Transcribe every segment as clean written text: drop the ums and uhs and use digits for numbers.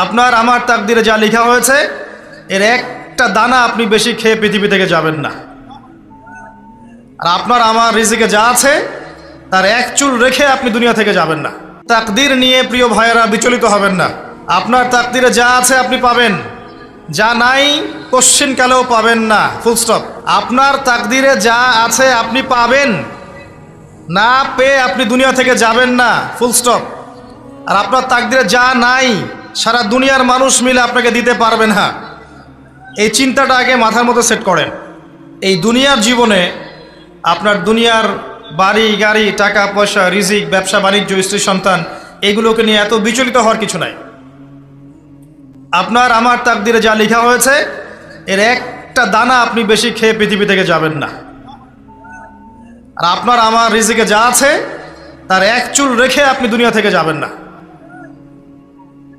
আপনার আমার তাকদিরে যা লেখা হয়েছে এর একটা দানা আপনি বেশি খেয়ে পৃথিবী থেকে যাবেন না। আর আপনার আমার রিজিকে যা আছে তার এক চুল রেখে আপনি দুনিয়া থেকে যাবেন না। তাকদির নিয়ে প্রিয় ভাইয়েরা বিচলিত হবেন না। আপনার তাকদিরে যা আছে আপনি পাবেন, যা নাই কোশ্চিনকালেও পাবেন না, ফুল স্টপ। আপনার তাকদিরে যা আছে আপনি পাবেন, না পেয়ে আপনি দুনিয়া থেকে যাবেন না, ফুল স্টপ। আর আপনার তাকদিরে যা নাই সারা দুনিয়ার মানুষ মিলে আপনাকে দিতে পারবে না। এই চিন্তাটা আগে মাথার মধ্যে সেট করেন। এই দুনিয়ার জীবনে আপনার দুনিয়ার বাড়ি গাড়ি, টাকা পয়সা, রিজিক, ব্যবসা বাণিজ্য, স্ত্রী সন্তান, এগুলোকে নিয়ে এত বিচলিত হওয়ার কিছু নাই। আপনার আমার তাকদিরে যা লেখা হয়েছে এর একটা দানা আপনি বেশি খেয়ে পৃথিবী থেকে যাবেন না। আর আপনার আমার রিজিকে যা আছে তার এক চুল রেখে আপনি দুনিয়া থেকে যাবেন না।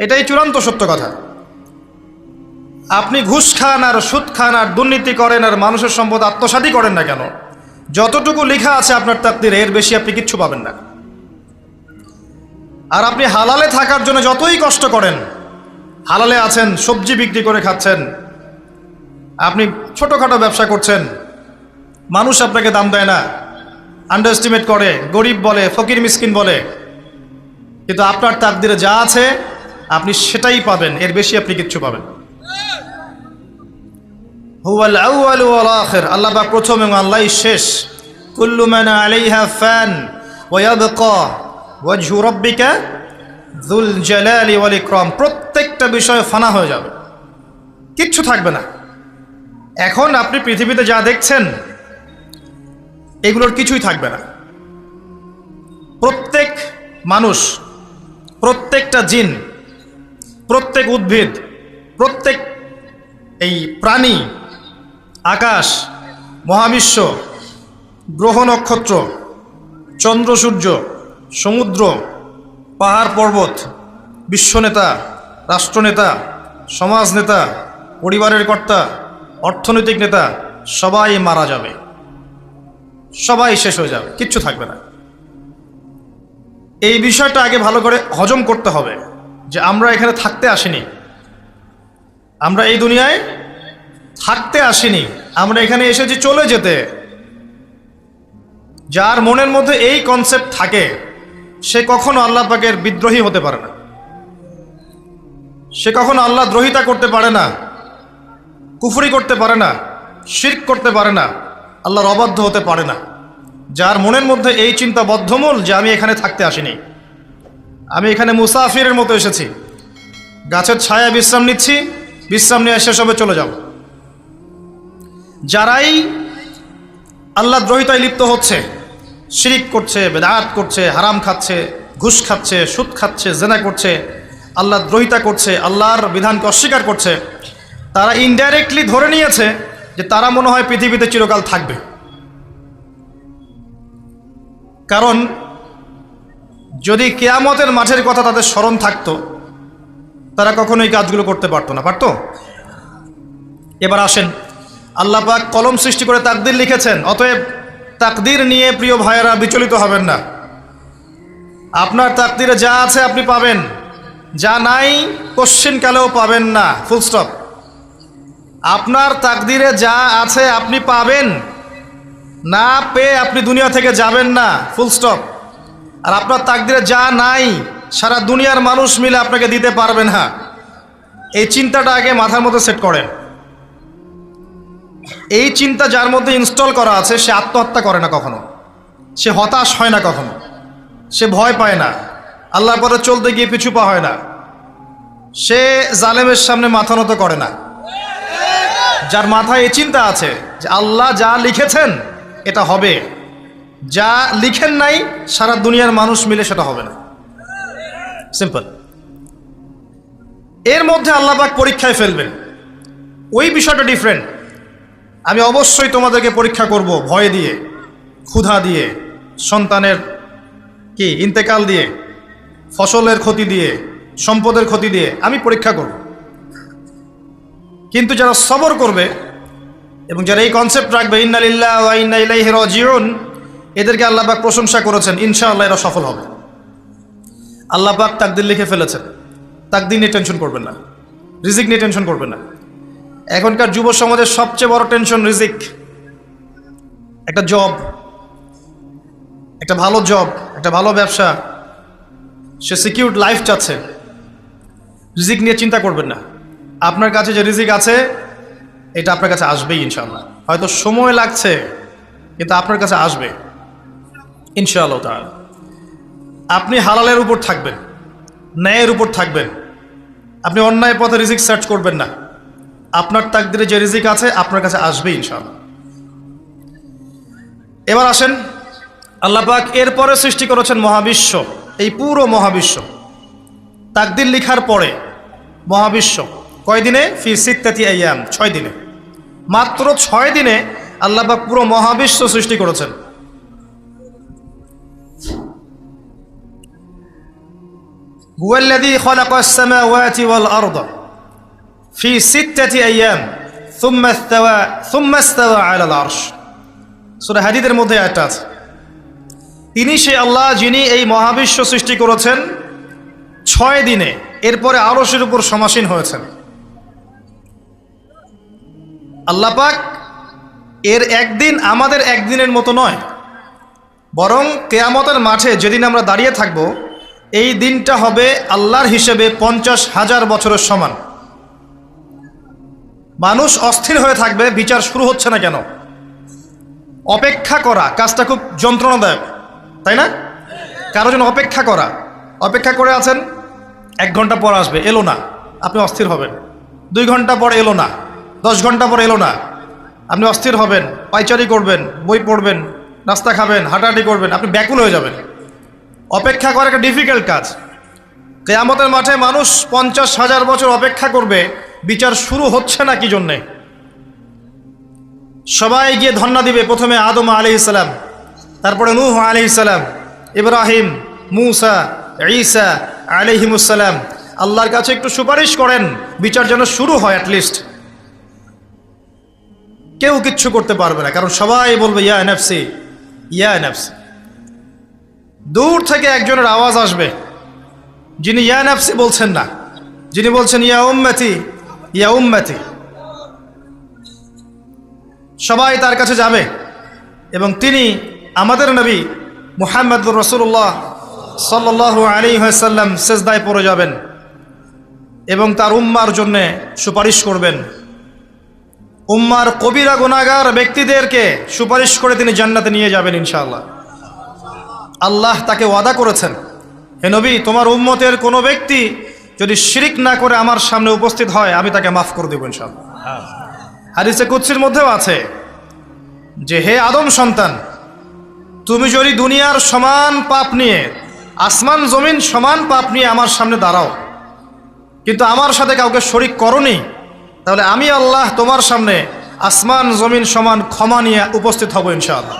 এটাই চূড়ান্ত সত্য কথা। আপনি ঘুষ খান আর সুদ খান আর দুর্নীতি করেন আর মানুষের সম্পদ আত্মসাৎই করেন না কেন, যতটুকু লেখা আছে আপনার তাকদিরে এর বেশি আপনি কিচ্ছু পাবেন না। আর আপনি হালালে থাকার জন্য যতই কষ্ট করেন, হালালে আছেন, সবজি বিক্রি করে খাচ্ছেন, আপনি ছোটোখাটো ব্যবসা করছেন, মানুষ আপনাকে দাম দেয় না, আন্ডার এস্টিমেট করে, গরিব বলে, ফকির মিসকিন বলে, কিন্তু আপনার তাকদিরে যা আছে আপনি সেটাই পাবেন, এর বেশি আপনি কিচ্ছু পাবেন। হুয়াল আউয়ালু ওয়াল আখির, আল্লাহ পাক প্রথম এবং আল্লাহই শেষ। কুল্লু মান আলাইহা ফান ওয়া ইয়াবকা ওয়াজহু রাব্বিকা যুল জালালি ওয়াল ইকরাম। প্রত্যেকটা বিষয় ফানা হয়ে যাবে, কিচ্ছু থাকবে না। এখন আপনি পৃথিবীতে যা দেখছেন এগুলোর কিছুই থাকবে না। প্রত্যেক মানুষ, প্রত্যেকটা জিন, প্রত্যেক উদ্ভিদ, প্রত্যেক এই প্রাণী, আকাশ, মহাবিশ্ব, গ্রহ নক্ষত্র, চন্দ্র সূর্য, সমুদ্র, পাহাড় পর্বত, বিশ্বনেতা, রাষ্ট্রনেতা, সমাজ নেতা, পরিবারের কর্তা, অর্থনৈতিক নেতা, সবাই মারা যাবে, সবাই শেষ হয়ে যাবে, কিচ্ছু থাকবে না। এই বিষয়টা আগে ভালো করে হজম করতে হবে যে আমরা এখানে থাকতে আসিনি, আমরা এই দুনিয়ায় থাকতে আসিনি, আমরা এখানে এসেছি চলে যেতে। যার মনের মধ্যে এই কনসেপ্ট থাকে সে কখনো আল্লাহ পাকের বিদ্রোহী হতে পারে না, সে কখনো আল্লাহ দ্রোহিতা করতে পারে না, কুফরি করতে পারে না, শিরক করতে পারে না, আল্লাহর অবাধ্য হতে পারে না। যার মনের মধ্যে এই চিন্তা বদ্ধমূল যে আমি এখানে থাকতে আসিনি, আমি এখানে মুসাফিরের মতো এসেছি, গাছের ছায়া বিশ্রাম নিচ্ছি, বিশ্রাম নিয়ে শেষ হবে চলে যাব। যারাই আল্লাহ দ্রোহিতায় লিপ্ত হচ্ছে, শিরিক করছে, বেদাত করছে, হারাম খাচ্ছে, ঘুষ খাচ্ছে, সুদ খাচ্ছে, জেনা করছে, আল্লাহ দ্রোহিতা করছে, আল্লাহর বিধানকে অস্বীকার করছে, তারা ইনডাইরেক্টলি ধরে নিয়েছে যে তারা মনে হয় পৃথিবীতে চিরকাল থাকবে। কারণ যদি কিয়ামতের মাঠের কথা তাদের স্মরণ থাকতো তারা কখনো এই কাজগুলো করতে পারতো না, পারতো? এবার আসেন, আল্লাহ পাক কলম সৃষ্টি করে তাকদির লিখেছেন, অতএব তাকদির নিয়ে প্রিয় ভাইয়েরা বিচলিত হবেন না। আপনার তাকদিরে যা আছে আপনি পাবেন, যা নাই কোশ্চিনকালেও পাবেন না, ফুল স্টপ। আপনার তাকদিরে যা আছে আপনি পাবেন, না পেয়ে আপনি দুনিয়া থেকে যাবেন না, ফুল স্টপ। আর আপনার তাকদিরে যা নাই সারা দুনিয়ার মানুষ মিলে আপনাকে দিতে পারবে না। এই চিন্তাটা আগে মাথার মধ্যে সেট করেন। এই চিন্তা যার মধ্যে ইনস্টল করা আছে সে আত্মহত্যা করে না কখনো, সে হতাশ হয় না কখনো, সে ভয় পায় না, আল্লাহর পথে চলতে গিয়ে পিছু পা হয় না, সে জালেমের সামনে মাথা নত করে না। যার মাথায় এই চিন্তা আছে যে আল্লাহ যা লিখেছেন এটা হবে, যা লিখেন নাই সারা দুনিয়ার মানুষ মিলে সেটা হবে না, সিম্পল। এর মধ্যে আল্লাহ পাক পরীক্ষায় ফেলবেন, ওই বিষয়টা ডিফারেন্ট। আমি অবশ্যই তোমাদেরকে পরীক্ষা করব, ভয় দিয়ে, ক্ষুধা দিয়ে, সন্তানের কি ইন্তেকাল দিয়ে, ফসলের ক্ষতি দিয়ে, সম্পদের ক্ষতি দিয়ে আমি পরীক্ষা করব। কিন্তু যারা সবর করবে এবং যারা এই কনসেপ্ট রাখবে ইন্না লিল্লাহি ওয়া ইন্না ইলাইহি রাজিউন, এদেরকে আল্লাহ পাক প্রশংসা করেছেন, ইনশাআল্লাহ এরা সফল হবে। আল্লাহ পাক তাকদীর লিখে ফেলেছেন, তাকদীর নিয়ে টেনশন করবেন না, রিজিক নিয়ে টেনশন করবেন না। এখনকার যুব সমাজের সবচেয়ে বড় টেনশন রিজিক। একটা জব, একটা ভালো জব, একটা ভালো ব্যবসা, সে সিকিউরড লাইফ চাচ্ছে। রিজিক নিয়ে চিন্তা করবেন না। আপনার কাছে যে রিজিক আছে এটা আপনার কাছে আসবেই ইনশাআল্লাহ। হয়তো সময় লাগছে কিন্তু আপনার কাছে আসবে ইনশাআল্লাহ তাআলা। আপনি হালালের উপর থাকবেন, ন্যায়ের উপর থাকবেন। আপনি অন্যায় পথে রিজিক সার্চ করবেন না। আপনার তাকদিরে যে রিজিক আছে আপনার কাছে আসবে ইনশাআল্লাহ। এবার আসেন, আল্লাহ পাক এরপরে সৃষ্টি করেছেন মহাবিশ্ব। এই পুরো মহাবিশ্ব তাকদির লিখার পরে মহাবিশ্ব কয় দিনে? ফি সিত্তাতি আইয়াম, 6 দিনে। মাত্র 6 দিনে আল্লাহ পাক পুরো মহাবিশ্ব সৃষ্টি করেছেন। হুয়াল্লাযী খালাকাস সামাওয়াতি ওয়াল আরদা ফি সিত্তাতি আইয়াম সুম্মা ইসতাওয়া আলাল আরশ। সূরা হাদীদের মধ্যে আয়াতটা আছে। তিনি সেই আল্লাহ যিনি এই মহাবিশ্ব সৃষ্টি করেছেন 6 দিনে, এরপরে আরশের উপর সমাসীন হয়েছেন। আল্লাহ পাক এর একদিন আমাদের একদিনের মতো নয়, বরং কিয়ামতের মাঠে যেদিন আমরা দাঁড়িয়ে থাকব এই দিনটা হবে আল্লাহর হিসেবে 50,000 বছরের সমান। মানুষ অস্থির হয়ে থাকবে, বিচার শুরু হচ্ছে না কেন। অপেক্ষা করা কাজটা খুব যন্ত্রণাদায়ক, তাই না? কারো জন্য অপেক্ষা করে আছেন, 1 ঘন্টা পর আসবে, এলো না, আপনি অস্থির হবেন। 2 ঘন্টা পর এলো না, 10 ঘন্টা পর এলো না, আপনি অস্থির হবেন, পায়চারি করবেন, বই পড়বেন, নাস্তা খাবেন, হাঁটাহাঁটি করবেন, আপনি ব্যাকুল হয়ে যাবেন। অপেক্ষা করা একটা ডিফিকাল্ট কাজ। কিয়ামতের মাঠে মানুষ 50,000 বছর অপেক্ষা করবে, বিচার শুরু হচ্ছে না কি জন্যে। সবাই গিয়ে ধন্না দিবে, প্রথমে আদম আলাইহিস সালাম, তারপরে নূহ আলাইহিস সালাম, ইব্রাহিম, মূসা, ঈসা আলাইহিমুস সালাম। আল্লাহর কাছে একটু সুপারিশ করেন, বিচার যেন শুরু হয় অ্যাটলিস্ট। কেউ কিচ্ছু করতে পারবে না, কারণ সবাই বলবে ইয়া নাফসি ইয়া নাফসি। দূর থেকে একজনের আওয়াজ আসবে যিনি ইয়া নাফসি বলছেন না, যিনি বলছেন ইয়া উম্মতি ইয়া উম্মতি। সবাই তার কাছে যাবে এবং তিনি আমাদের নবী মুহাম্মদুর রাসূলুল্লাহ সাল্লাল্লাহু আলাইহি ওয়াসাল্লাম সিজদায় পড়ে যাবেন এবং তার উম্মার জন্য সুপারিশ করবেন। উম্মার কবিরা গুনাহগার ব্যক্তিদেরকে সুপারিশ করে তিনি জান্নাতে নিয়ে যাবেন ইনশাআল্লাহ। আল্লাহ তাকে ওয়াদা করেছেন, হে নবী, তোমার উম্মতের কোনো ব্যক্তি যদি শিরিক না করে আমার সামনে উপস্থিত হয় আমি তাকে মাফ করে দেব ইনশাআল্লাহ। হাদিসে কুদসির মধ্যেও আছে যে হে আদম সন্তান, তুমি যদি দুনিয়ার সমান পাপ নিয়ে, আসমান জমিন সমান পাপ নিয়ে আমার সামনে দাঁড়াও, কিন্তু আমার সাথে কাউকে শরিক করনি, তাহলে আমি আল্লাহ তোমার সামনে আসমান জমিন সমান ক্ষমা নিয়ে উপস্থিত হব ইনশাআল্লাহ।